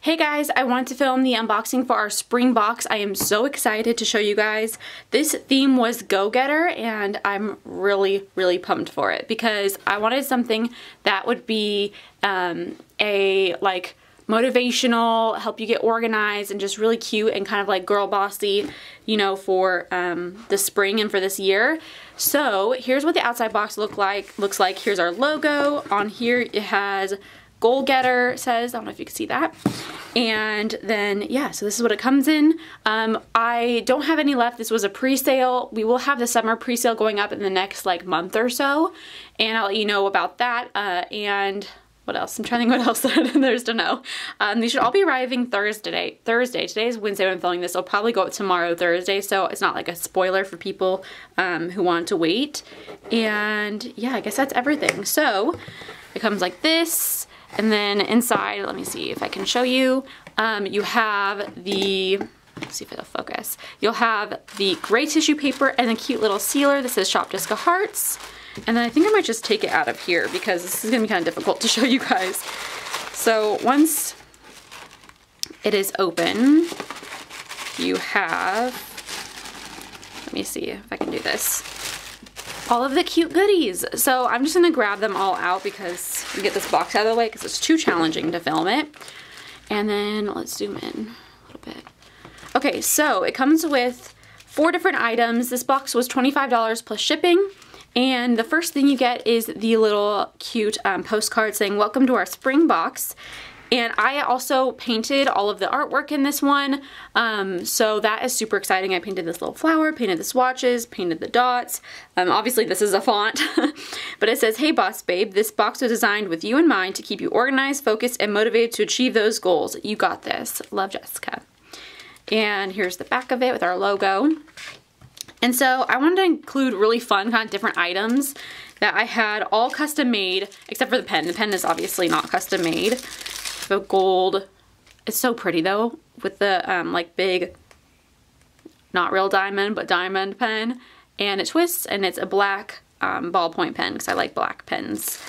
Hey guys, I wanted to film the unboxing for our spring box. I am so excited to show you guys. This theme was go-getter and I'm really pumped for it because I wanted something that would be a like motivational, help you get organized and just really cute and kind of like girl bossy, you know, for the spring and for this year. So here's what the outside box looks like. Here's our logo. On here it has Goal Getter says, I don't know if you can see that. And then, yeah, so this is what it comes in. I don't have any left. This was a pre-sale. We will have the summer pre-sale going up in the next like month or so. And I'll let you know about that. And what else? I'm trying to think what else there's to know. These should all be arriving Thursday. Today is Wednesday when I'm filming this. It'll probably go up tomorrow, Thursday. So it's not like a spoiler for people who want to wait. And yeah, I guess that's everything. So it comes like this. And then inside, let me see if I can show you, you have the, let's see if it'll focus. You'll have the gray tissue paper and a cute little sealer that says Shop Disco Hearts. And then I think I might just take it out of here because this is going to be kind of difficult to show you guys. So once it is open, you have, let me see if I can do this, all of the cute goodies. So I'm just gonna grab them all out because we get this box out of the way because it's too challenging to film it. And then let's zoom in a little bit. Okay, so it comes with 4 different items. This box was $25 plus shipping. And the first thing you get is the little cute postcard saying, "Welcome to our spring box." And I also painted all of the artwork in this one, so that is super exciting. I painted this little flower, painted the swatches, painted the dots. Obviously this is a font, but it says, "Hey Boss Babe, this box was designed with you in mind to keep you organized, focused, and motivated to achieve those goals. You got this. Love, Jessica." And here's the back of it with our logo. And so I wanted to include really fun, kind of different items that I had all custom made, except for the pen. The pen is obviously not custom made. The gold, it's so pretty though, with the like big, not real diamond, but diamond pen. And it twists and it's a black ballpoint pen because I like black pens.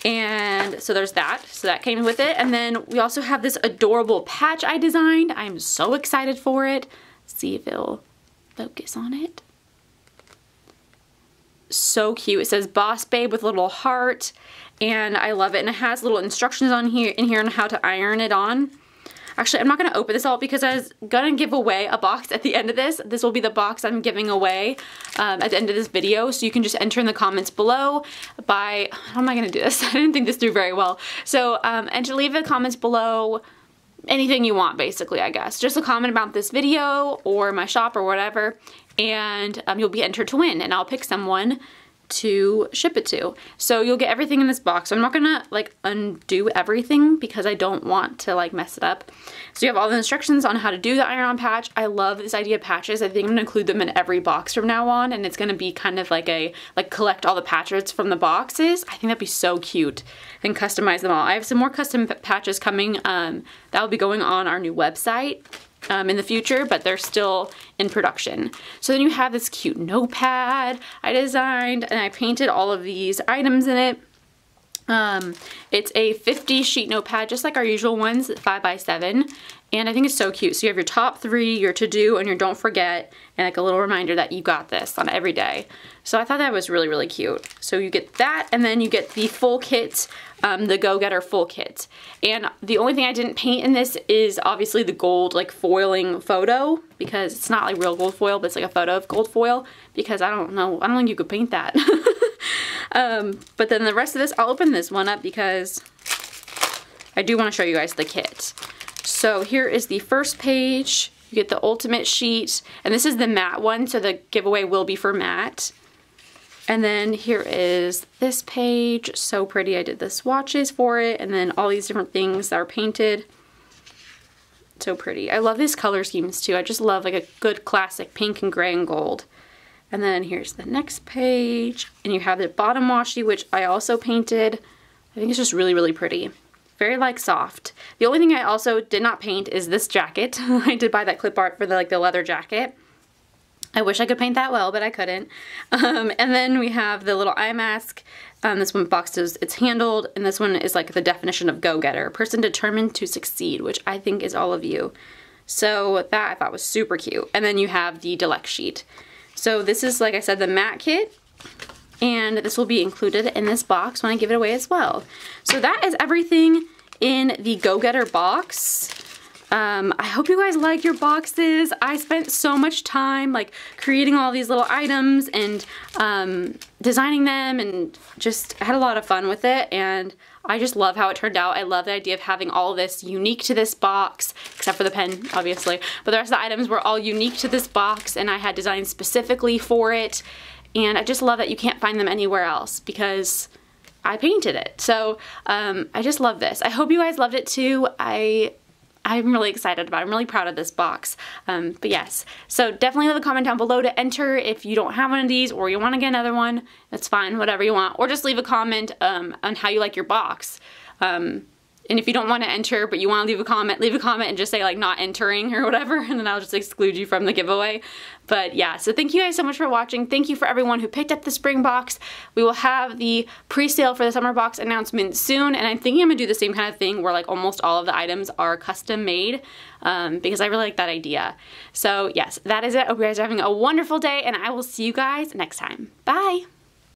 And so there's that. So that came with it. And then we also have this adorable patch I designed. I'm so excited for it. See if it'll focus on it. So cute. It says Boss Babe with a little heart. And I love it. And it has little instructions on here on how to iron it on. Actually, I'm not going to open this out because I was going to give away a box at the end of this. This will be the box I'm giving away at the end of this video. So you can just enter in the comments below by, how am I going to do this? I didn't think this through very well. So, and to leave the comments below anything you want, basically, I guess. Just a comment about this video or my shop or whatever. And you'll be entered to win. And I'll pick someone to ship it to. So you'll get everything in this box. So I'm not gonna like undo everything because I don't want to like mess it up. So you have all the instructions on how to do the iron-on patch. I love this idea of patches. I think I'm gonna include them in every box from now on, and it's gonna be kind of like a collect all the patches from the boxes. I think that'd be so cute and customize them all. I have some more custom patches coming that will be going on our new website in the future, but they're still in production. So then you have this cute notepad I designed, and I painted all of these items in it. It's a 50 sheet notepad, just like our usual ones, 5x7, and I think it's so cute. So you have your top 3, your to-do, and your don't forget, and like a little reminder that you got this on every day. So I thought that was really cute. So you get that, and then you get the full kit, the Go-Getter full kit. And the only thing I didn't paint in this is obviously the gold like foiling photo, because it's not like real gold foil, but it's like a photo of gold foil, because I don't think you could paint that. But then the rest of this, I'll open this one up because I do want to show you guys the kit. So here is the first page. You get the ultimate sheet, and this is the matte one, so the giveaway will be for matte. And then here is this page, so pretty. I did the swatches for it, and then all these different things that are painted. So pretty. I love these color schemes too. I just love like a good classic pink and gray and gold. And then here's the next page, and you have the bottom washi, which I also painted. I think it's just really pretty. Very like soft. The only thing I also did not paint is this jacket. I did buy that clip art for the leather jacket. I wish I could paint that well, but I couldn't. And then we have the little eye mask. This one box is, it's handled, and this one is like the definition of go-getter, person determined to succeed, which I think is all of you. So that I thought was super cute. And then you have the deluxe sheet. So this is, like I said, the matte kit, and this will be included in this box when I give it away as well. So that is everything in the go-getter box. I hope you guys like your boxes. I spent so much time like creating all these little items and designing them, and just had a lot of fun with it, and I just love how it turned out. I love the idea of having all of this unique to this box, except for the pen, obviously, but the rest of the items were all unique to this box, and I had designed specifically for it, and I just love that you can't find them anywhere else because I painted it. So I just love this. I hope you guys loved it too. I'm really excited about it. I'm really proud of this box. But yes, so definitely leave a comment down below to enter if you don't have one of these or you want to get another one. That's fine, whatever you want. Or just leave a comment on how you like your box. And if you don't want to enter but you want to leave a comment and just say like not entering or whatever, and then I'll just exclude you from the giveaway. But yeah, so thank you guys so much for watching. Thank you for everyone who picked up the spring box. We will have the pre-sale for the summer box announcement soon, and I'm thinking I'm gonna do the same kind of thing where like almost all of the items are custom made because I really like that idea. So yes, that is it. I hope you guys are having a wonderful day, and I will see you guys next time. Bye!